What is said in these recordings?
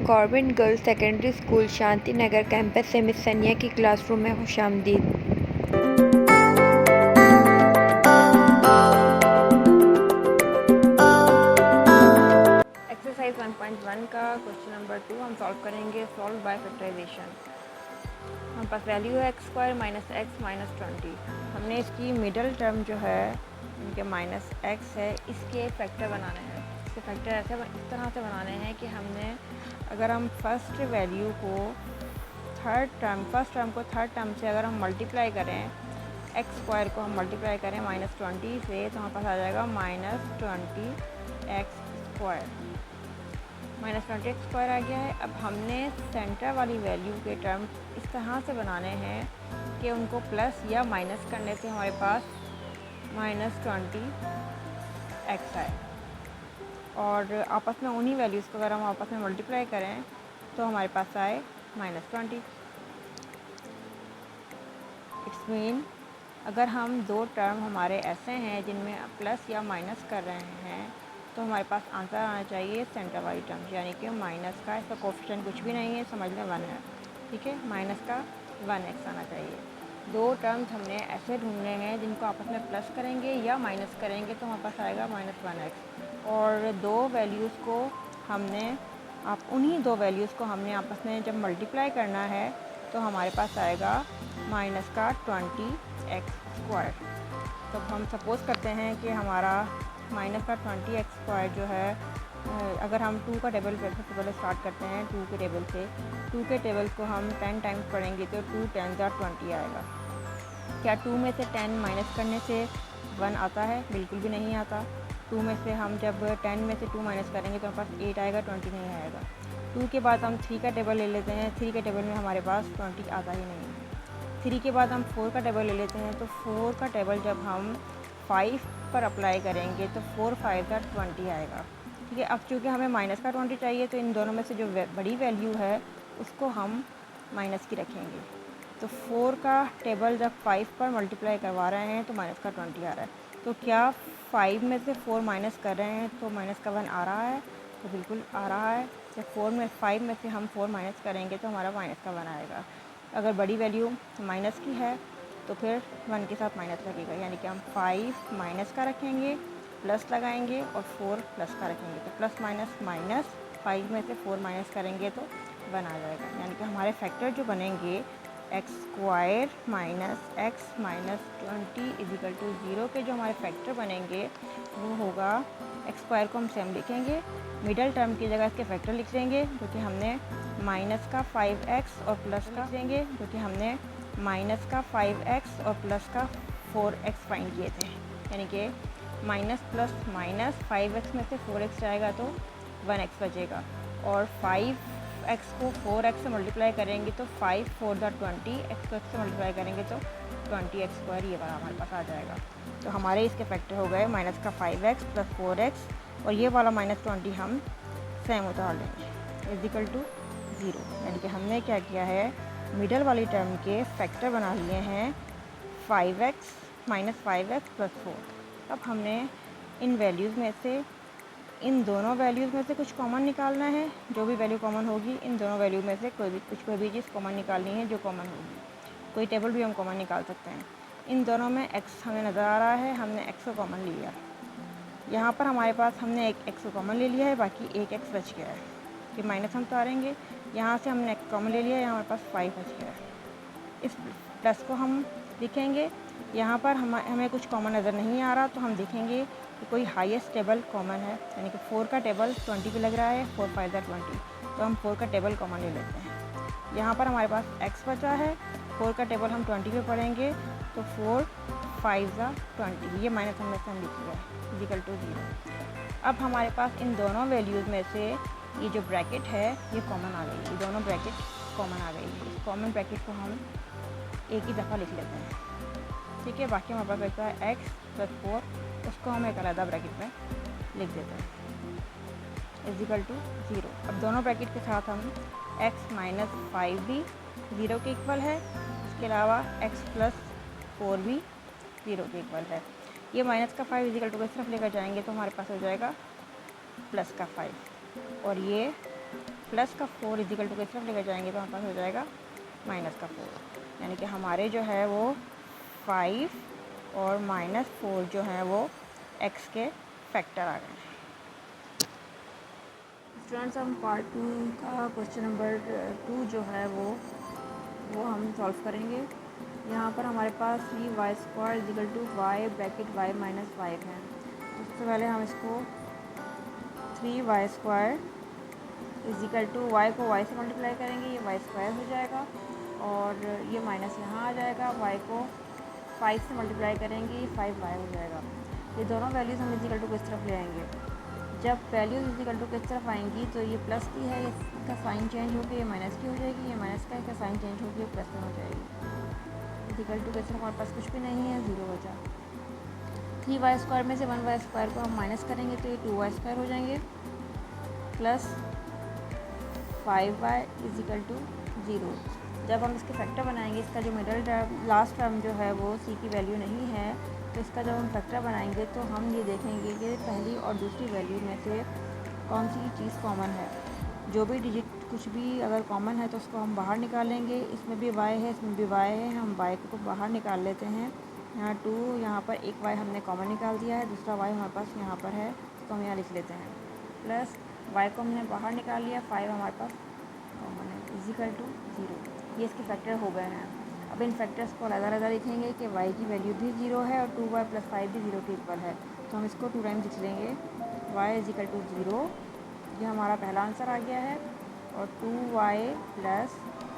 Government girls secondary school Shanti Nagar campus से miss सनिया की क्लासरूम में खुशामदीद। एक्सरसाइज 1.1 का क्वेश्चन नंबर 2 हम सॉल्व करेंगे। Solve by factorization. हमारे पास वैल्यू है x square minus x minus 20। हमने इसकी मिडल टर्म जो है इनके माइनस एक्स है, इसके फैक्टर बनाने हैं। इसके फैक्टर ऐसे इस तरह से बनाने हैं कि हमने अगर हम फर्स्ट टर्म को थर्ड टर्म से अगर हम मल्टीप्लाई करें, एक्स स्क्वायर को हम मल्टीप्लाई करें माइनस 20 से, तो हमारे पास आ जाएगा minus 20 x square. Minus 20 x square आ गया है। अब हमने सेंटर वाली वैल्यू के टर्म इस तरह से बनाने हैं कि उनको प्लस या माइनस करने से हमारे पास माइनस 20 एक्स आए, और आपस में उन्हीं वैल्यूज़ को अगर हम आपस में मल्टीप्लाई करें तो हमारे पास आए माइनस 20। इट्स मीन अगर हम दो टर्म हमारे ऐसे हैं जिनमें प्लस या माइनस कर रहे हैं तो हमारे पास आंसर आना चाहिए सेंटर वाली टर्म, यानी कि माइनस का, इसका कोफिशिएंट कुछ भी नहीं है, समझ लें 1 है, ठीक है। माइनस का 1x आना चाहिए। दो टर्म्स हमने ऐसे ढूंढने हैं जिनको आपस में प्लस करेंगे या माइनस करेंगे तो हमारे पास आएगा माइनस 1x, और दो वैल्यूज़ को हमने उन्हीं दो वैल्यूज़ को हमने आपस में जब मल्टीप्लाई करना है तो हमारे पास आएगा माइनस का 20x स्क्वायर। तो हम सपोज़ करते हैं कि हमारा माइनस का 20x स्क्वायर जो है, अगर हम 2 का टेबल सबसे पहले स्टार्ट करते हैं 2 के टेबल से। 2 के टेबल को हम 10 टाइम्स पढ़ेंगे तो 2 10 20 आएगा। क्या 2 में से 10 माइनस करने से 1 आता है? बिल्कुल भी नहीं आता। 2 में से हम जब 10 में से 2 माइनस करेंगे तो हमारे पास 8 आएगा, 20 नहीं आएगा। 2 के बाद हम 3 का टेबल ले लेते हैं। 3 के टेबल में हमारे पास 20 आता ही नहीं है। 3 के बाद हम 4 का टेबल ले लेते हैं, तो 4 का टेबल जब हम 5 पर अप्लाई करेंगे तो 4 5 का 20 आएगा, ठीक है। अब चूँकि हमें माइनस का 20 चाहिए तो इन दोनों में से जो बड़ी वैल्यू है उसको हम माइनस की रखेंगे। तो 4 का टेबल जब 5 पर मल्टीप्लाई करवा रहे हैं तो माइनस का 20 आ रहा है। तो क्या 5 में से 4 माइनस कर रहे हैं तो माइनस का 1 आ रहा है? तो बिल्कुल आ रहा है। जब 5 में से हम 4 माइनस करेंगे तो हमारा माइनस का 1 आएगा। अगर बड़ी वैल्यू माइनस की है तो फिर 1 के साथ माइनस लगेगा, यानी कि हम 5 माइनस का रखेंगे, प्लस लगाएंगे, और 4 प्लस का रखेंगे। तो प्लस माइनस माइनस, 5 में से 4 माइनस करेंगे तो 1 आ जाएगा। यानी कि हमारे फैक्टर जो बनेंगे x square minus x minus 20 equal to 0 के जो हमारे फैक्टर बनेंगे वो होगा, एक्स स्क्वायर को हम सेम लिखेंगे, मिडल टर्म की जगह इसके फैक्टर लिख देंगे जो कि हमने माइनस का 5x और प्लस का लिख देंगे जो कि हमने माइनस का 5x और प्लस का 4x फाइंड किए थे। यानी कि माइनस प्लस माइनस 5x में से 4x जाएगा तो 1x बचेगा, और 5x को 4x से मल्टीप्लाई करेंगे तो 5 4 20, x को x से मल्टीप्लाई करेंगे तो 20x स्क्वायर, ये वाला हमारे पास आ जाएगा। तो हमारे इसके फैक्टर हो गए माइनस का 5x प्लस 4x, और ये वाला माइनस 20 हम सेम उतार लेंगे इजिकल टू 0। यानी कि हमने क्या किया है, मिडल वाली टर्म के फैक्टर बना लिए हैं 5x माइनस 5x प्लस 4। अब हमने इन वैल्यूज़ में से, इन दोनों वैल्यूज़ में से कुछ कॉमन निकालना है। जो भी वैल्यू कॉमन होगी इन दोनों वैल्यू में से कोई भी चीज़ कॉमन निकालनी है जो कॉमन होगी। कोई टेबल भी हम कॉमन निकाल सकते हैं। इन दोनों में x हमें नज़र आ रहा है, हमने x को कॉमन लिया। यहाँ पर हमारे पास हमने एक x को कॉमन ले लिया है, बाकी एक x बच गया है कि माइनस हम उतारेंगे। यहाँ से हमने x कॉमन ले लिया है, यहाँ हमारे पास 5 बच गया है। इस प्लस को हम लिखेंगे। यहाँ पर हमें कुछ कॉमन नज़र नहीं आ रहा तो हम देखेंगे कि कोई हाईएस्ट टेबल कॉमन है, यानी कि 4 का टेबल 20 पे लग रहा है, 4 5 20, तो हम 4 का टेबल कॉमन ले लेते हैं। यहाँ पर हमारे पास x बचा है, 4 का टेबल हम 20 पे पढ़ेंगे तो 4 5 20, ये माइनस हम लिख लिया है इजिकल टू 0। अब हमारे पास इन दोनों वैल्यूज़ में से ये जो ब्रैकेट है ये कॉमन आ गई, ये दोनों ब्रैकेट कॉमन आ गई। इस कॉमन ब्रैकेट को हम एक ही दफ़ा लिख लेते हैं, ठीक है। बाकी हमारे पास बचता है x प्लस 4, उसको हम एक अलग ब्रैकेट में लिख देते हैं इजिकल टू 0। अब दोनों ब्रैकेट के साथ हम x माइनस 5 भी 0 के इक्वल है, इसके अलावा x प्लस 4 भी 0 के इक्वल है। ये माइनस का 5 इजिकल टू की तरफ लेकर जाएंगे तो हमारे पास हो जाएगा प्लस का 5, और ये प्लस का 4 इजिकल टू की तरफ लेकर जाएंगे तो हमारे पास हो जाएगा माइनस का 4, यानी कि हमारे जो है वो 5 और -4 जो है वो x के फैक्टर आ गए। स्टूडेंट्स हम पार्ट 2 का क्वेश्चन नंबर 2 जो है वो हम सॉल्व करेंगे। यहाँ पर हमारे पास y² equal to y bracket y - 5 है। सबसे पहले हम इसको 3y² इजिकल टू y को y से मल्टीप्लाई करेंगे, ये y² हो जाएगा और ये माइनस यहाँ आ जाएगा। y को 5 से मल्टीप्लाई करेंगे, ये 5y हो जाएगा। ये दोनों वैल्यूज़ हम इजिकल टू किस तरफ ले आएंगे। जब वैल्यूज़ इजिकल टू किस तरफ आएंगी तो ये प्लस की है, इसका साइन चेंज होकर ये माइनस की हो जाएगी, ये माइनस का इसका साइन चेंज होकर ये प्लस में हो जाएगी। इजिकल टू किस तरफ हमारे पास कुछ भी नहीं है, 0 बचा। 3y² में से 1y² को हम माइनस करेंगे तो ये 2y² हो जाएंगे प्लस 5y इजिकल टू 0। जब हम इसके फैक्टर बनाएंगे, इसका जो मिडल टर्म लास्ट टर्म जो है वो c की वैल्यू नहीं है, तो इसका जब हम फैक्टर बनाएंगे तो हम ये देखेंगे कि पहली और दूसरी वैल्यू में से कौन सी चीज़ कॉमन है। जो भी डिजिट कुछ भी अगर कॉमन है तो उसको हम बाहर निकालेंगे। इसमें भी y है, इसमें भी y है, हम y को बाहर निकाल लेते हैं। यहाँ 2, यहाँ पर एक y हमने कॉमन निकाल दिया है, दूसरा y हमारे पास यहाँ पर है तो हम यहाँ लिख लेते हैं। प्लस y को हमने बाहर निकाल लिया, 5 हमारे पास कॉमन है इजिकल टू 0। ये इसके फैक्टर हो गए हैं। अब इन फैक्टर्स को अलग-अलग लिखेंगे कि y की वैल्यू भी 0 है और 2y + 5 भी 0 के इक्वल है, तो हम इसको 2 टाइम्स लिख लेंगे। y इजिकल टू 0, ये हमारा पहला आंसर आ गया है, और 2y +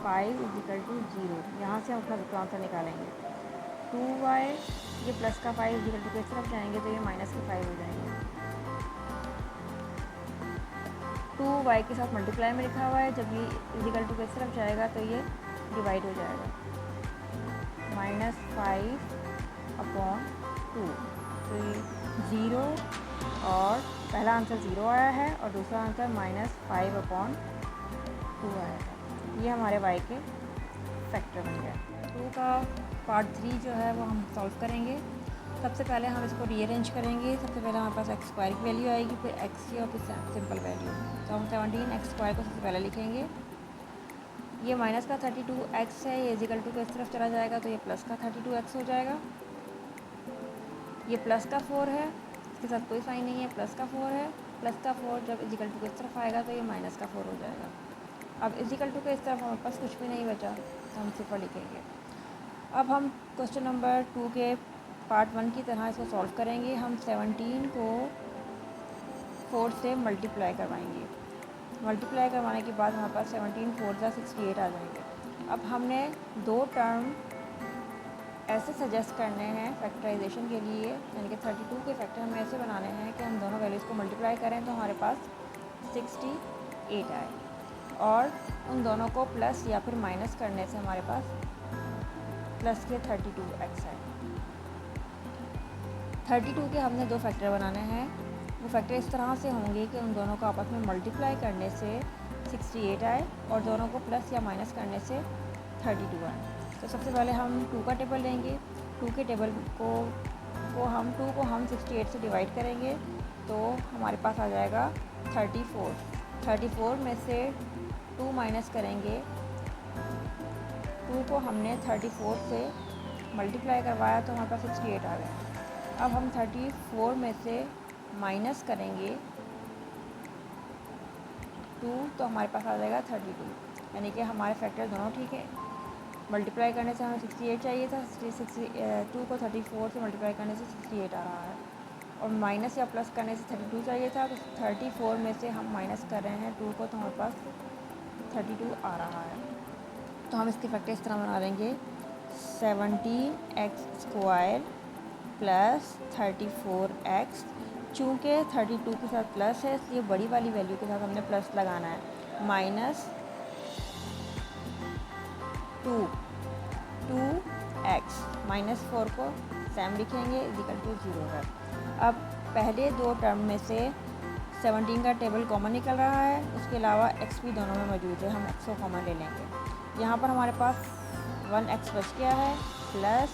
5 इजिकल टू 0, यहाँ से हम अपना दूसरा आंसर निकालेंगे। 2y ये प्लस का 5 इजिकल टू किस तरफ जाएंगे तो ये माइनस के 5 हो जाएंगे। 2y के साथ मल्टीप्लाई में लिखा हुआ है, जब ये इजिकल टू किस तरफ जाएगा तो ये डिवाइड हो जाएगा, -5/2। तो ये 0 और पहला आंसर 0 आया है और दूसरा आंसर -5/2 आया है। ये हमारे y के फैक्टर बन गए। 2 का पार्ट 3 जो है वो हम सॉल्व करेंगे। सबसे पहले हम इसको रीअरेंज करेंगे। सबसे पहले हमारे पास x² की वैल्यू आएगी, फिर x की और फिर सिंपल वैल्यू। तो हम 17x² को सबसे पहले लिखेंगे। ये माइनस का 32x है, ये इजिकल टू किस तरफ चला जाएगा तो ये प्लस का 32x हो जाएगा। ये प्लस का 4 है, इसके साथ कोई साइन नहीं है, प्लस का 4 है। प्लस का 4 जब इजिकल टू किस तरफ आएगा तो ये माइनस का 4 हो जाएगा। अब इजिकल टू के इस तरफ हमारे पास कुछ भी नहीं बचा तो हम सिर्फ लिखेंगे। अब हम क्वेश्चन नंबर 2 के पार्ट 1 की तरह इसको सॉल्व करेंगे। हम 17 को 4 से मल्टीप्लाई करवाएंगे। मल्टीप्लाई करवाने के बाद हमारे पास 17 4 × 68 आ जाएंगे। अब हमने 2 टर्म ऐसे सजेस्ट करने हैं फैक्टराइजेशन के लिए, यानी कि 32 के फैक्टर हमें ऐसे बनाने हैं कि हम दोनों वैल्यूज़ को मल्टीप्लाई करें तो हमारे पास 68 आए, और उन दोनों को प्लस या फिर माइनस करने से हमारे पास प्लस के 32x आए। 32 के हमने 2 फैक्टर बनाने हैं। वो फैक्टर इस तरह से होंगे कि उन दोनों को आपस में मल्टीप्लाई करने से 68 आए और दोनों को प्लस या माइनस करने से 32 आए। तो सबसे पहले हम 2 का टेबल लेंगे। 2 के टेबल को 2 को हम 68 से डिवाइड करेंगे तो हमारे पास आ जाएगा 34। 34 में से 2 माइनस करेंगे, 2 को हमने 34 से मल्टीप्लाई करवाया तो हमारे पास 68 आ गया। अब हम 34 में से माइनस करेंगे 2 तो हमारे पास आ जाएगा 32, यानी कि हमारे फैक्टर दोनों ठीक है। मल्टीप्लाई करने से हमें 68 चाहिए था, 2 को 34 से मल्टीप्लाई करने से 68 आ रहा है, और माइनस या प्लस करने से 32 चाहिए था। तो 34 में से हम माइनस कर रहे हैं 2 को तो हमारे पास 32 आ रहा है। तो हम इसके फैक्टर इस तरह बना लेंगे, 17x² + 34x। चूँकि 32 के साथ प्लस है इसलिए बड़ी वाली वैल्यू के साथ हमने प्लस लगाना है, -2x -4 को सेम लिखेंगे इजिकल टू 0 है। अब पहले 2 टर्म में से 17 का टेबल कॉमन निकल रहा है, उसके अलावा x भी दोनों में मौजूद है, हम x को कॉमन ले लेंगे। यहाँ पर हमारे पास 1x बच गया है, प्लस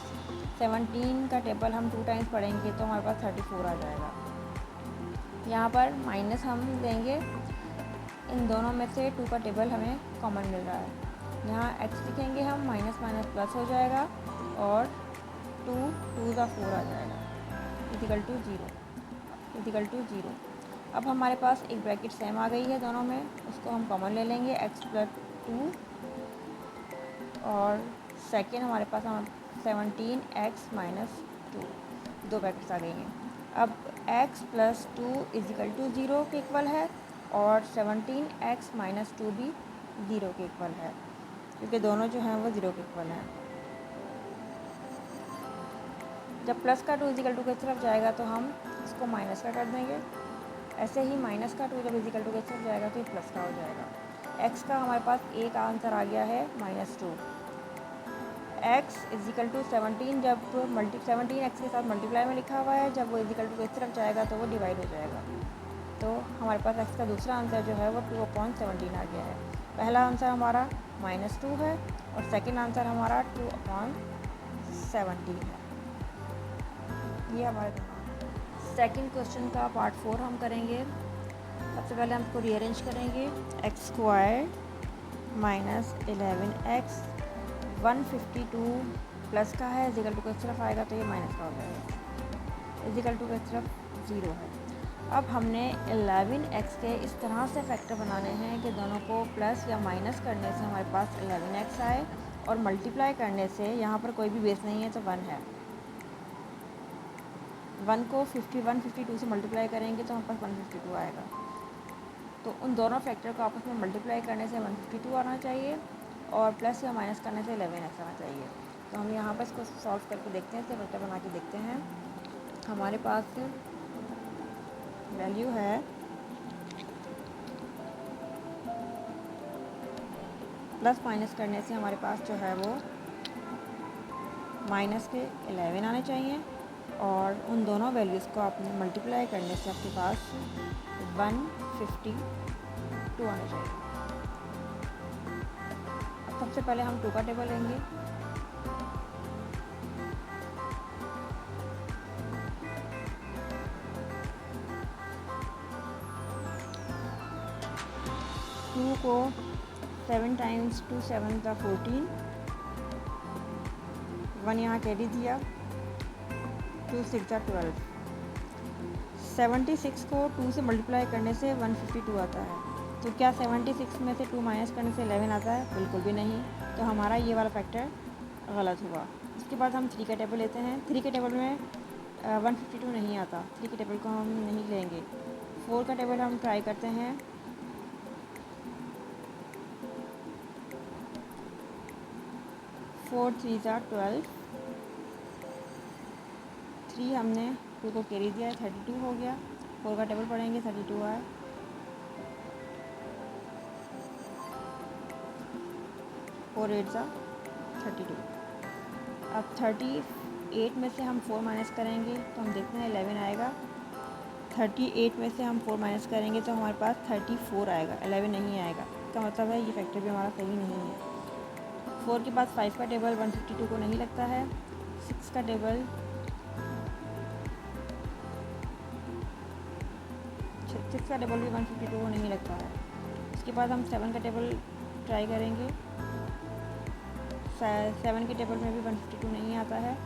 17 का टेबल हम 2 टाइम्स पढ़ेंगे तो हमारे पास 34 आ जाएगा। यहाँ पर माइनस हम देंगे, इन दोनों में से 2 का टेबल हमें कॉमन मिल रहा है। यहाँ x लिखेंगे हम, माइनस माइनस प्लस हो जाएगा और 2 2 का 4 आ जाएगा, इक्वल टू ज़ीरो। अब हमारे पास एक ब्रैकेट सेम आ गई है दोनों में, उसको हम कॉमन ले लेंगे, x प्लस 2 और सेकेंड हमारे पास 17x माइनस 2, 2 ब्रैकेट्स आ गई हैं। अब x प्लस 2 इज़िकल टू 0 के इक्वल है और 17x माइनस 2 भी 0 के इक्वल है, क्योंकि दोनों जो हैं वो 0 के इक्वल हैं। जब प्लस का 2 इज़िकल टू की तरफ जाएगा तो हम इसको माइनस का कर देंगे। ऐसे ही माइनस का 2 जब इज़िकल टू की तरफ जाएगा तो ये प्लस का हो जाएगा। x का हमारे पास एक आंसर आ गया है -2। x इज़िकल टू 17 जब 17x के साथ मल्टीप्लाई में लिखा हुआ है, जब वो इज़िकल टू की तरफ जाएगा तो वो डिवाइड हो जाएगा। तो हमारे पास x का दूसरा आंसर जो है वो 2/17 आ गया है। पहला आंसर हमारा -2 है और सेकेंड आंसर हमारा 2/17 है। ये हमारे सेकंड क्वेश्चन का पार्ट 4 हम करेंगे। सबसे पहले हम इसको रीअरेंज करेंगे। X square minus 11x 152 plus का है, इज़िकल टू की तरफ आएगा तो ये माइनस का हो जाएगा, इज़िकल टू की तरफ 0 है। अब हमने 11x के इस तरह से फैक्टर बनाने हैं कि दोनों को प्लस या माइनस करने से हमारे पास 11x आए और मल्टीप्लाई करने से यहाँ पर कोई भी बेस नहीं है तो 1 है। 1 को 152 से मल्टीप्लाई करेंगे तो हमारे पास 152 आएगा। तो उन दोनों फैक्टर को आपस में मल्टीप्लाई करने से 152 आना चाहिए और प्लस या माइनस करने से 11x आना चाहिए। तो हम यहाँ पर इसको सॉल्व करके देखते हैं, इससे फैक्टर बना के देखते हैं। हमारे पास वैल्यू है प्लस माइनस करने से हमारे पास जो है वो माइनस के 11 आने चाहिए और उन दोनों वैल्यूज़ को आपने मल्टीप्लाई करने से आपके पास 152 आना चाहिए। अब सबसे पहले हम 2 का टेबल लेंगे। टू को 7 टाइम्स 2 7 का 14, 1 यहाँ कैरी दिया, 2 6 का 12। 76 को 2 से मल्टीप्लाई करने से 152 आता है। तो क्या 76 में से 2 माइनस करने से 11 आता है? बिल्कुल भी नहीं। तो हमारा ये वाला फैक्टर गलत हुआ। इसके बाद हम 3 का टेबल लेते हैं। 3 के टेबल में 152 नहीं आता, 3 के टेबल को हम नहीं लेंगे। 4 का टेबल हम ट्राई करते हैं। फोर 3 ज़ा 12, 3 हमने 2 को कैरी दिया है, 32 हो गया। 4 का टेबल पढ़ेंगे, 32 आए। 4 8 ज़ा 32। अब 38 में से हम 4 माइनस करेंगे तो हम देखते हैं 11 आएगा। 38 में से हम 4 माइनस करेंगे तो हमारे पास 34 आएगा, 11 नहीं आएगा। इसका मतलब है ये फैक्टर भी हमारा सही नहीं है। 4 के बाद 5 का टेबल 152 को नहीं लगता है। 6 का टेबल 6 का टेबल भी 152 को नहीं लगता है। इसके बाद हम 7 का टेबल ट्राई करेंगे। 7 के टेबल में भी 152 नहीं आता है।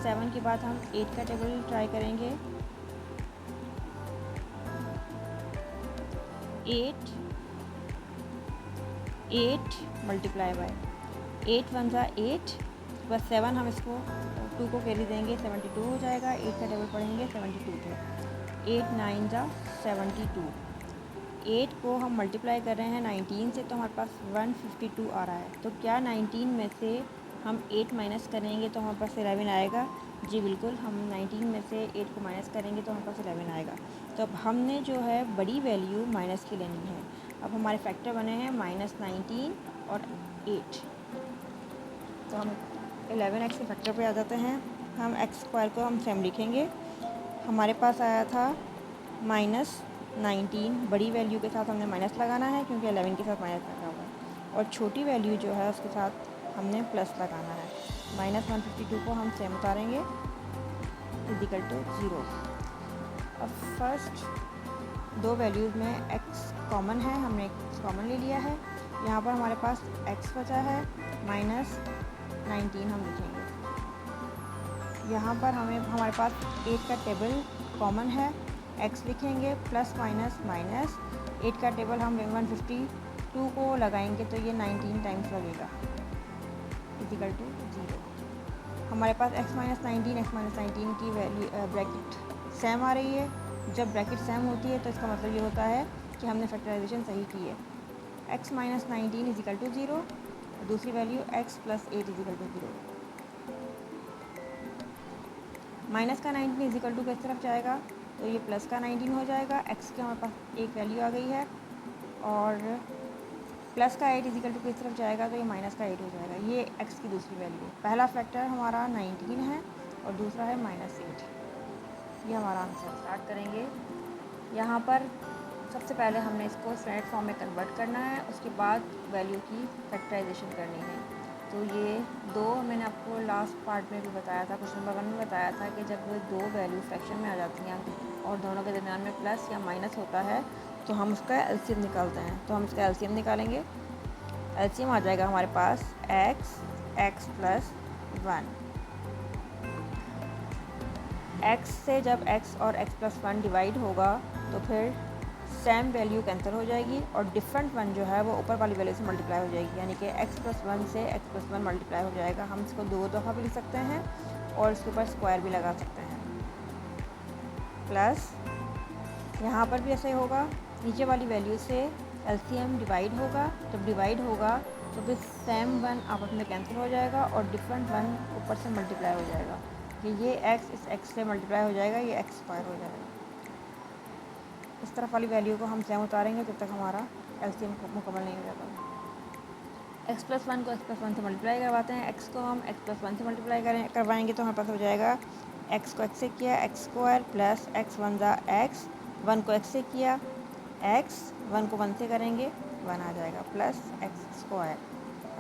7 के बाद हम 8 का टेबल ट्राई करेंगे। 8 मल्टीप्लाई बाय 8 1 ज़ा 8 बस 7 हम इसको 2 को कैरी देंगे, 72 हो जाएगा। 8 का टेबल पढ़ेंगे, 72 थे। 8 9 ज़ा 72। 8 को हम मल्टीप्लाई कर रहे हैं 19 से तो हमारे पास 152 आ रहा है। तो क्या 19 में से हम 8 माइनस करेंगे तो हमारे पास 11 आएगा? जी बिल्कुल, हम 19 में से 8 को माइनस करेंगे तो हमारे पास 11 आएगा। तो अब हमने जो है बड़ी वैल्यू माइनस की लेनी है। अब हमारे फैक्टर बने हैं -19 और 8। तो हम 11x के फैक्टर पे आ जाते हैं। हम x स्क्वायर को हम सेम लिखेंगे। हमारे पास आया था -19, बड़ी वैल्यू के साथ हमने माइनस लगाना है क्योंकि 11 के साथ माइनस लगा हुआ है, और छोटी वैल्यू जो है उसके साथ हमने प्लस लगाना है। -152 को हम सेम उतारेंगे, इक्वल टू 0। अब फर्स्ट दो वैल्यूज़ में x कॉमन है, हमने x कॉमन ले लिया है। यहाँ पर हमारे पास x बचा है -19 हम लिखेंगे। यहाँ पर हमारे पास 8 का टेबल कॉमन है, x लिखेंगे प्लस माइनस माइनस 8 का टेबल हम 152 को लगाएंगे तो ये 19 टाइम्स लगेगा इक्वल टू 0। हमारे पास x माइनस 19 की वैल्यू ब्रैकेट सेम आ रही है। जब ब्रैकेट सेम होती है तो इसका मतलब ये होता है कि हमने फैक्टराइजेशन सही की है। x माइनस 19 इज इक्वल टू 0, दूसरी value x plus 8 is equal to 0। Minus का 19 इज इक्वल टू किस तरफ जाएगा, तो ये प्लस का 19 हो जाएगा। x की हमारे पास एक वैल्यू आ गई है और प्लस का 8 इज इक्वल टू किस तरफ जाएगा, तो ये माइनस का 8 हो जाएगा। ये x की दूसरी वैल्यू, पहला फैक्टर हमारा 19 है और दूसरा है -8। ये हमारा आंसर। स्टार्ट करेंगे। यहाँ पर सबसे पहले हमने इसको स्टैंडर्ड फॉर्म में कन्वर्ट करना है, उसके बाद वैल्यू की फैक्टराइजेशन करनी है। तो ये दो मैंने आपको लास्ट पार्ट में भी बताया था, क्वेश्चन नंबर 1 में बताया था कि जब दो वैल्यू फ्रैक्शन में आ जाती हैं और दोनों के दरमियान में प्लस या माइनस होता है तो हम उसका एलसीएम निकालते हैं। तो हम इसका एलसीएम निकालेंगे। एलसीएम आ जाएगा हमारे पास x प्लस 1। x से जब x और x प्लस 1 डिवाइड होगा तो फिर सेम वैल्यू कैंसिल हो जाएगी और डिफरेंट वन जो है वो ऊपर वाली वैल्यू से मल्टीप्लाई हो जाएगी, यानी कि x प्लस 1 से x प्लस 1 मल्टीप्लाई हो जाएगा। हम इसको दो दफ़ा भी लिख सकते हैं और इसके ऊपर स्क्वायर भी लगा सकते हैं। प्लस यहाँ पर भी ऐसे होगा, नीचे वाली वैल्यू से एलसीएम डिवाइड होगा। जब डिवाइड होगा तो फिर सेम वन आपस में कैंसिल हो जाएगा और डिफरेंट वन ऊपर से मल्टीप्लाई हो जाएगा कि ये x इस x से मल्टीप्लाई हो जाएगा, ये x स्क्वायर हो जाएगा। इस तरफ वाली वैल्यू को हम सेम उतारेंगे जब तक हमारा एलसीएम मुकम्मल नहीं हो जाता। x प्लस 1 को x प्लस 1 से मल्टीप्लाई करवाते हैं, x को हम x प्लस 1 से मल्टीप्लाई करवाएंगे तो हमारे पास हो जाएगा x को x से किया x स्क्वायर प्लस x 1 ज़ा x, 1 को x से किया x, 1 को 1 से करेंगे 1 आ जाएगा प्लस x स्क्वायर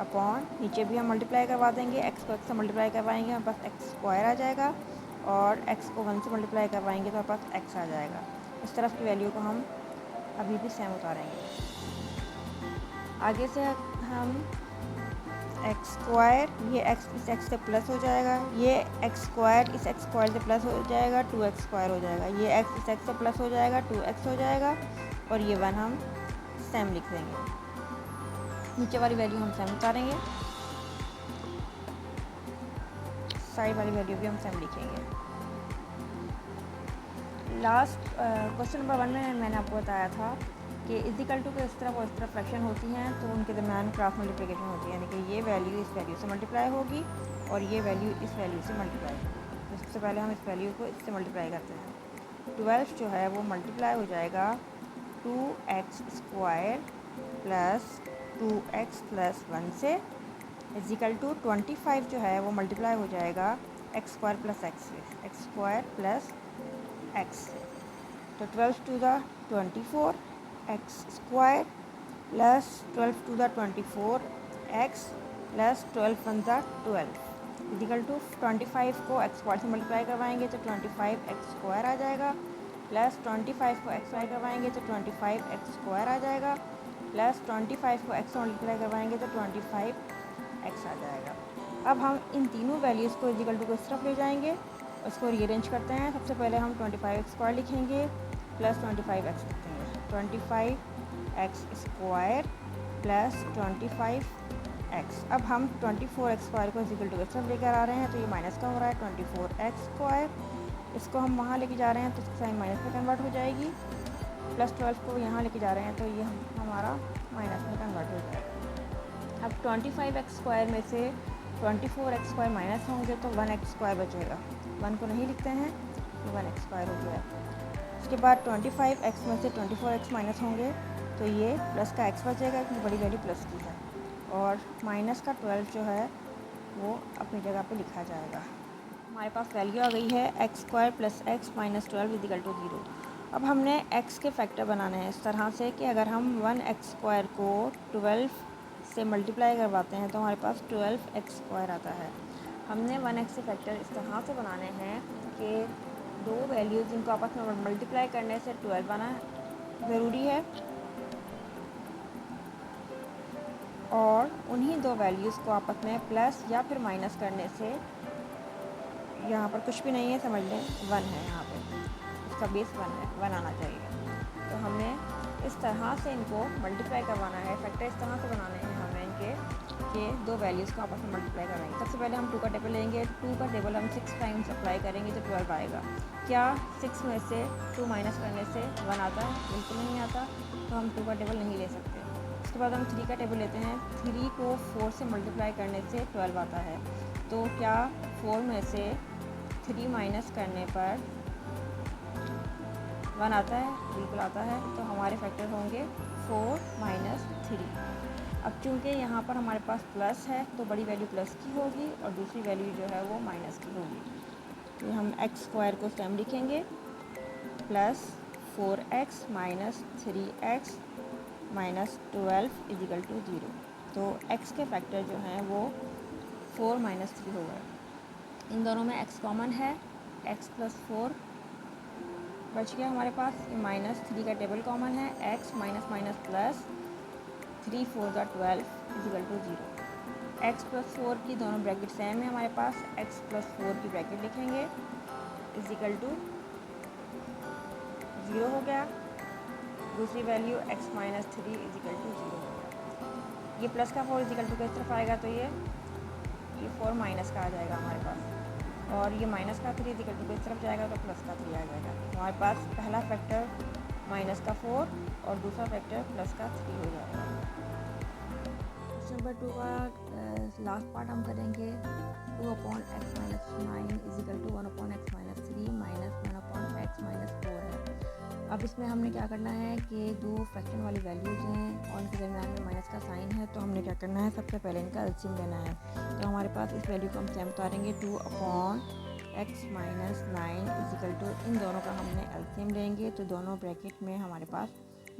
अपॉन नीचे भी हम मल्टीप्लाई करवा देंगे। x को x से मल्टीप्लाई करवाएंगे हमारे पास x स्क्वायर आ जाएगा और x को 1 से मल्टीप्लाई करवाएंगे तो हमारे पास x आ जाएगा। इस तरफ की वैल्यू को हम अभी भी सेम उतारेंगे। आगे से हम एक्स स्क्वायर, ये x इस x से प्लस हो जाएगा, ये x स्क्वायर इस x स्क्वायर से प्लस हो जाएगा 2x स्क्वायर हो जाएगा, ये x इस x से प्लस हो जाएगा 2x हो जाएगा और ये 1 हम सेम लिख देंगे। नीचे वाली वैल्यू हम सेम उतारेंगे, साइड वाली वैल्यू भी हम सेम लिखेंगे। लास्ट क्वेश्चन नंबर 1 में मैंने आपको बताया था कि इक्वल टू के इस तरफ और इस तरफ फ्रैक्शन होती हैं तो उनके दरमियान क्रॉस मल्टीप्लिकेशन होती है, यानी कि ये वैल्यू इस वैल्यू से मल्टीप्लाई होगी और ये वैल्यू इस वैल्यू से मल्टीप्लाई होगी। तो सबसे पहले हम इस वैल्यू को इससे मल्टीप्लाई करते हैं। 12 जो है वो मल्टीप्लाई हो जाएगा 2x square plus 2x plus 1 से इक्वल टू 25 जो है वो मल्टीप्लाई हो जाएगा x स्क्वायर प्लस x से, x स्क्वायर प्लस x। तो 12 to the 24 x square plus 12 to the 24 x plus 12 one the 12 equal to 25 को x स्क्वायर से मल्टीप्लाई करवाएंगे तो 25 x स्क्वायर आ जाएगा प्लस 25 को x स्क्वायर करवाएंगे तो 25 x स्क्वायर आ जाएगा प्लस 25 को x से मल्टीप्लाई करवाएंगे तो 25 x आ जाएगा। अब हम इन तीनों वैल्यूज़ को इक्वल टू को इस तरफ ले जाएंगे, उसको रीअरेंज करते हैं। सबसे पहले हम 25x स्क्वायर लिखेंगे प्लस 25x लिखेंगे, 25x स्क्वायर प्लस 25x। अब हम 24x स्क्वायर को इक्वल टू इस तरफ लेकर आ रहे हैं तो ये माइनस का हो रहा है 24x स्क्वायर, इसको हम वहाँ लेके जा रहे हैं तो इसकी साइन माइनस में कन्वर्ट हो जाएगी, प्लस 12 को यहाँ लेके जा रहे हैं तो ये हमारा माइनस में कन्वर्ट हो जाएगा। अब 25x स्क्वायर में से 24x स्क्वायर माइनस होंगे तो 1x स्क्वायर बचेगा, 1 को नहीं लिखते हैं तो 1x स्क्वायर हो गया। उसके बाद 25x में से 24x माइनस होंगे तो ये प्लस का x बचेगा क्योंकि बड़ी वैल्यू प्लस की है और माइनस का 12 जो है वो अपनी जगह पे लिखा जाएगा। हमारे पास वैल्यू आ गई है x square plus x minus 12 equal to 0। अब हमने x के फैक्टर बनाने हैं इस तरह से कि अगर हम 1x स्क्वायर को 12 से मल्टीप्लाई करवाते हैं तो हमारे पास 12x स्क्वायर आता है। हमने 1x के फैक्टर इस तरह से बनाने हैं कि दो वैल्यूज़ जिनको आपस में मल्टीप्लाई करने से 12 बना ज़रूरी है। और उन्हीं दो वैल्यूज़ को आपस में प्लस या फिर माइनस करने से, यहाँ पर कुछ भी नहीं है समझ लें, 1 है यहाँ पे, इसका बेस 1 है, 1 आना चाहिए। तो हमें इस तरह से इनको मल्टीप्लाई करवाना है, फैक्टर इस तरह से बनाने हैं हमें इनके कि दो वैल्यूज़ को आपस में मल्टीप्लाई करवाएंगे। सबसे पहले हम 2 का टेबल लेंगे, 2 का टेबल हम 6 टाइम्स अप्लाई करेंगे तो 12 आएगा। क्या 6 में से 2 माइनस करने से 1 आता है? बिल्कुल नहीं आता, तो हम 2 का टेबल नहीं ले सकते। उसके बाद हम 3 का टेबल लेते हैं, 3 को 4 से मल्टीप्लाई करने से 12 आता है। तो क्या 4 में से 3 माइनस करने पर 1 आता है? बिल्कुल आता है। तो हमारे फैक्टर होंगे 4 माइनस 3। अब चूँकि यहाँ पर हमारे पास प्लस है तो बड़ी वैल्यू प्लस की होगी और दूसरी वैल्यू जो है वो माइनस की होगी। तो हम एक्स स्क्वायर को सेम लिखेंगे, plus 4x minus 3x minus 12 equal to 0। तो x के फैक्टर जो हैं वो 4 माइनस 3 हो गए। इन दोनों में x कॉमन है, x प्लस 4 बच गया हमारे पास। ये माइनस 3 का टेबल कॉमन है, x माइनस माइनस प्लस 3 4 का 12 इजिकल टू 0। x प्लस 4 की दोनों ब्रैकेट सेम है हमारे पास, x प्लस 4 की ब्रैकेट लिखेंगे इजिकल टू 0 हो गया। दूसरी value x minus 3 equal to 0 हो गया। ये प्लस का 4 इजिकल टू किस तरफ आएगा? तो ये 4 माइनस का आ जाएगा हमारे पास, और ये माइनस का 3 इजिकल टू किस तरफ जाएगा? तो प्लस का 3 आ जाएगा। हमारे पास पहला फैक्टर माइनस का 4 और दूसरा फैक्टर प्लस का 3 हो जाएगा। क्वेश्चन नंबर 2 का लास्ट पार्ट हम करेंगे, 2 upon x minus 9 is equal to 1 upon x minus 3 minus 1 upon x minus 4 है। अब इसमें हमने क्या करना है कि दो फ्रैक्शन वाली वैल्यूज़ हैं और उनके दरमियान में माइनस का साइन है, तो हमने क्या करना है, सबसे पहले इनका एलसीएम लेना है। तो हमारे पास इस वैल्यू को हम सेम उतारेंगे, 2 upon x minus 9 is equal to, इन दोनों का हमने एलसीएम लेंगे तो दोनों ब्रैकेट में हमारे पास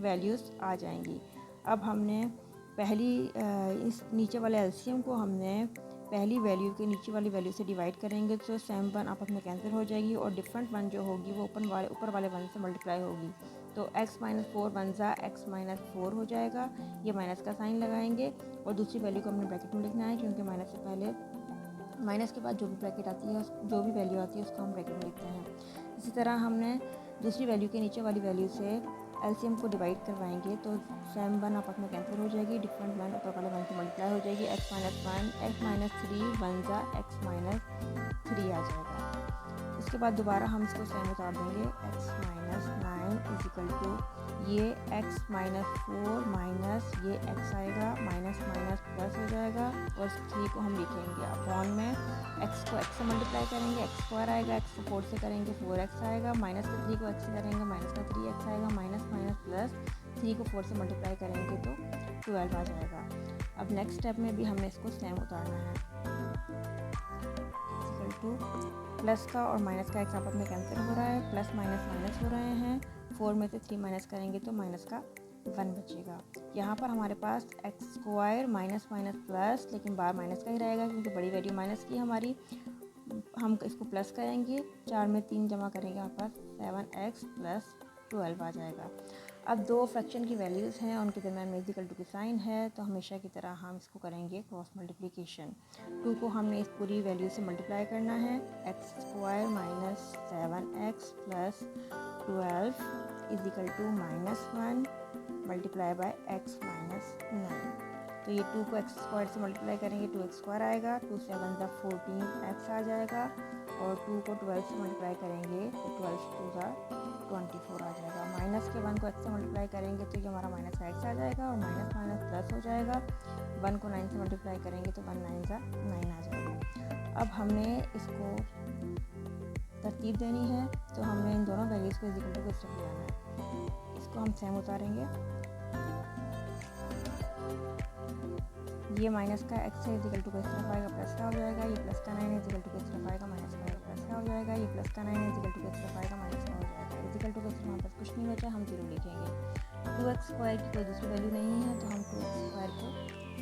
वैल्यूज़ आ जाएंगी। अब हमने पहली इस नीचे वाले एलसीएम को हमने पहली वैल्यू के नीचे वाली वैल्यू से डिवाइड करेंगे तो सेम वन आपस में कैंसिल हो जाएगी और डिफरेंट वन जो होगी वो ऊपर वाले वन से मल्टीप्लाई होगी। तो x माइनस 4 वन ज़ा एक्स माइनस 4 हो जाएगा, ये माइनस का साइन लगाएंगे और दूसरी वैल्यू को हमने ब्रैकेट में लिखना है क्योंकि माइनस से पहले, माइनस के बाद जो भी ब्रैकेट आती है, जो भी वैल्यू आती है उसको हम ब्रैकेट में लिखते हैं। इसी तरह हमने दूसरी वैल्यू के नीचे वाली वैल्यू से एलसीएम को डिवाइड करवाएंगे तो सेम वन आपस में कैंसिल हो जाएगी, डिफरेंट वन ऊपर वाले वन से मल्टीप्लाई हो जाएगी, x minus 1 x minus 3 one ज़ा एक्स माइनस 3 आ जाएगा। उसके बाद दोबारा हम इसको सेम उतार देंगे, x माइनस 9 इजिकल टू ये x माइनस 4 माइनस ये x आएगा, माइनस माइनस प्लस हो जाएगा और 3 को हम लिखेंगे अपॉन में, x को x से मल्टीप्लाई करेंगे x स्क्वायर आएगा, x को 4 से करेंगे 4x आएगा, माइनस के 3 को x से करेंगे माइनस का 3x आएगा, माइनस माइनस प्लस 3 को 4 से मल्टीप्लाई करेंगे तो 12 आ जाएगा। अब नेक्स्ट स्टेप में भी हमने इसको सेम उतारना है, इक्वल टू प्लस का और माइनस का x आपस में कैंसिल हो रहा है, प्लस माइनस माइनस हो रहे हैं, 4 में से 3 माइनस करेंगे तो माइनस का 1 बचेगा। यहाँ पर हमारे पास x square minus minus plus, लेकिन बार माइनस का ही रहेगा क्योंकि बड़ी वैल्यू माइनस की हमारी, हम इसको प्लस करेंगे, 4 में 3 जमा करेंगे, हमारे पास 7x प्लस 12 आ जाएगा। अब दो फ्रैक्शन की वैल्यूज़ हैं, उनके दरमियान में इक्वल टू की साइन है, तो हमेशा की तरह हम इसको करेंगे क्रॉस मल्टीप्लिकेशन। 2 को हमने इस पूरी वैल्यू से मल्टीप्लाई करना है, x square minus 7x plus 12 is equal to minus 1 multiply by x minus 9। तो ये 2 को एक्स स्क्वायर से मल्टीप्लाई करेंगे 2x स्क्वायर आएगा, 2 से 1 ज़ा 14x आ जाएगा और 2 को 12 से मल्टीप्लाई करेंगे तो 12 2 ज़ा 24 आ जाएगा। माइनस के 1 को x से मल्टीप्लाई करेंगे तो ये हमारा माइनस का x आ जाएगा और माइनस माइनस प्लस हो जाएगा, 1 को 9 से मल्टीप्लाई करेंगे तो 1 9 ज़ा 9 आ जाएगा। अब हमने इसको तरतीब देनी है तो हमने इन दोनों वैल्यूज़ को इक्वल टू को स्टेप लेना है, इसको हम सेम उतारेंगे, ये माइनस का x है इक्वल टू को इस तरफ आएगा प्लस का हो जाएगा, ये प्लस का 9 है इक्वल टू को इस तरफ आएगा माइनस का आएगा प्लस का हो जाएगा, ये प्लस का 9 है इक्वल टू को इस तरफ आएगा माइनस का हो जाएगा, इक्वल टू को इस तरफ हमारे पास कुछ नहीं बचा, हम 0 लिखेंगे। 2x स्क्वायर की कोई दूसरी वैल्यू नहीं है तो हम 2x स्क्वायर को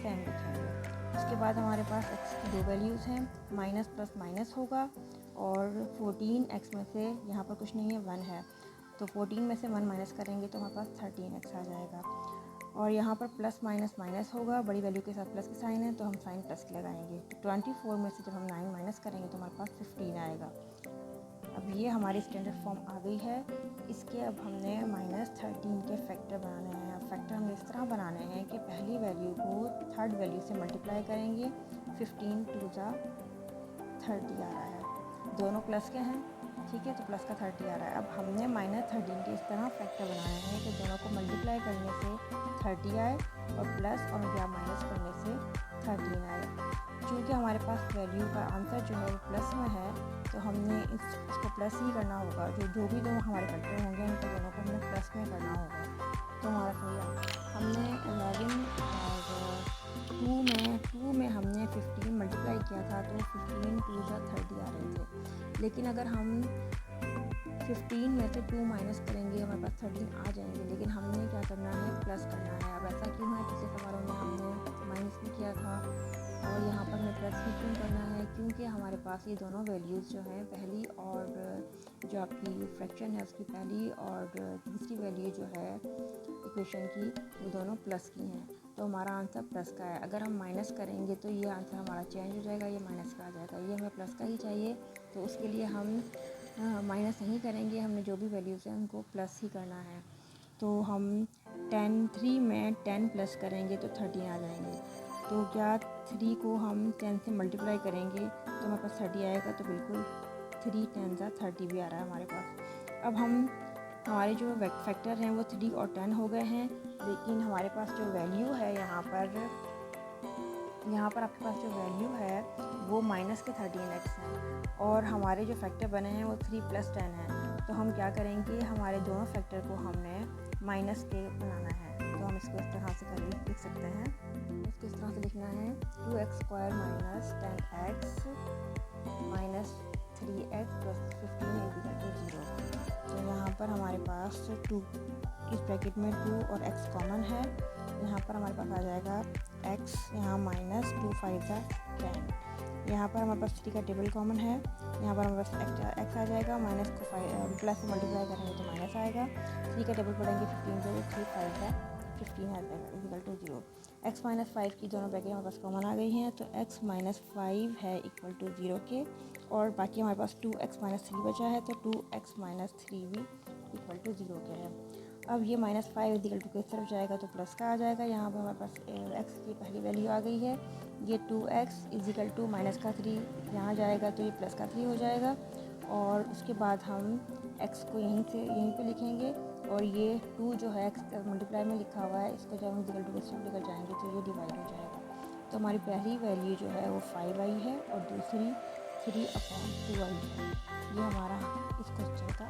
सेम लिखेंगे। उसके बाद हमारे पास x की दो वैल्यूज़ हैं, माइनस प्लस माइनस होगा और 14 x में से यहाँ पर कुछ नहीं है 1 है, तो 14 में से 1 माइनस करेंगे तो हमारे पास 13x आ जाएगा। और यहाँ पर प्लस माइनस माइनस होगा, बड़ी वैल्यू के साथ प्लस की साइन है तो हम साइन प्लस की लगाएंगे। तो 24 में से जब हम 9 माइनस करेंगे तो हमारे पास 15 आएगा। अब ये हमारी स्टैंडर्ड फॉर्म आ गई है। इसके अब हमने -13 के फैक्टर बनाने हैं। फैक्टर हमें इस तरह बनाने हैं कि पहली वैल्यू को थर्ड वैल्यू से मल्टीप्लाई करेंगे। 15 2 जा 30 आ रहा है, दोनों प्लस के हैं, ठीक है, तो प्लस का 30 आ रहा है। अब हमने -13 के इस तरह फैक्टर बनाए हैं कि दोनों को मल्टीप्लाई करने से 30 आए और प्लस और या माइनस करने से 13 आए। चूँकि हमारे पास वैल्यू का आंसर जो है वो प्लस में है तो हमने इसको प्लस ही करना होगा। जो भी दो हमारे फैक्टर होंगे उनको दोनों को हमें प्लस में करना होगा। तो हमारा सही है। हमने 11 और 2 में हमने 15 मल्टीप्लाई किया था तो 15 2 जा 30 आ रहे थे। लेकिन अगर हम 15 में से 2 माइनस करेंगे हमारे पास 13 आ जाएंगे। लेकिन हमने क्या करना है, प्लस करना है। अब ऐसा क्यों है, पिछले सवालों में हमने माइनस भी किया था और यहाँ पर हमें प्लस भी क्यों करना है, क्योंकि हमारे पास ये दोनों वैल्यूज़ जो हैं, पहली और जो आपकी फ्रैक्शन है उसकी पहली और तीसरी वैल्यू जो है इक्वेशन की, वो दोनों प्लस की हैं। तो हमारा आंसर प्लस का है। अगर हम माइनस करेंगे तो ये आंसर हमारा चेंज हो जाएगा, ये माइनस का आ जाएगा। ये हमें प्लस का ही चाहिए तो उसके लिए हम माइनस नहीं करेंगे, हमने जो भी वैल्यूज़ हैं उनको प्लस ही करना है। तो हम 3 में 10 प्लस करेंगे तो 13 आ जाएंगे। तो क्या 3 को हम 10 से मल्टीप्लाई करेंगे तो हमारे पास 30 आएगा। तो बिल्कुल 3 10 जा 30 भी आ रहा है हमारे पास। अब हमारे जो फैक्टर हैं वो 3 और 10 हो गए हैं। लेकिन हमारे पास जो वैल्यू है यहाँ पर आपके पास जो वैल्यू है वो माइनस के 13x है और हमारे जो फैक्टर बने हैं वो 3 + 10 है। तो हम क्या करेंगे, हमारे दोनों फैक्टर को हमने माइनस के बनाना है। तो हम इसको इस तरह से लिख सकते हैं। इसको इस तरह से लिखना है 2x² - 10x - 3x + 15 = 0। तो यहाँ पर हमारे पास 2 इस ब्रैकेट में 2 और x कॉमन है। यहाँ पर हमारे पास आ जाएगा x, यहाँ -2 5 जा 10। यहाँ पर हमारे पास 3 का टेबल कॉमन है। यहाँ पर हमारे पास x आ जाएगा, माइनस को प्लस से मल्टीप्लाई करेंगे तो माइनस आएगा। 3 का टेबल पढ़ेंगे 15 से 3 5 जा 15 आ जाएगा = 0। x - 5 की दोनों ब्रैकेट हमारे पास कॉमन आ गई हैं तो x - 5 है = 0 के। और बाकी हमारे पास 2x - 3 बचा है तो 2x - 3 भी = 0 के है। अब ये -5 = किस तरफ जाएगा तो प्लस का आ जाएगा। यहाँ पर हमारे पास x की पहली वैल्यू आ गई है। ये 2x = माइनस का 3 यहाँ जाएगा तो ये प्लस का 3 हो जाएगा। और उसके बाद हम x को यहीं पे लिखेंगे और ये 2 जो है x मल्टीप्लाई में लिखा हुआ है, इसको जब हम = के साथ लेकर जाएंगे तो ये डिवाइड हो जाएगा। तो हमारी पहली वैल्यू जो है वो 5 आई है और दूसरी 3/2 आई है। ये हमारा इस क्वेश्चन का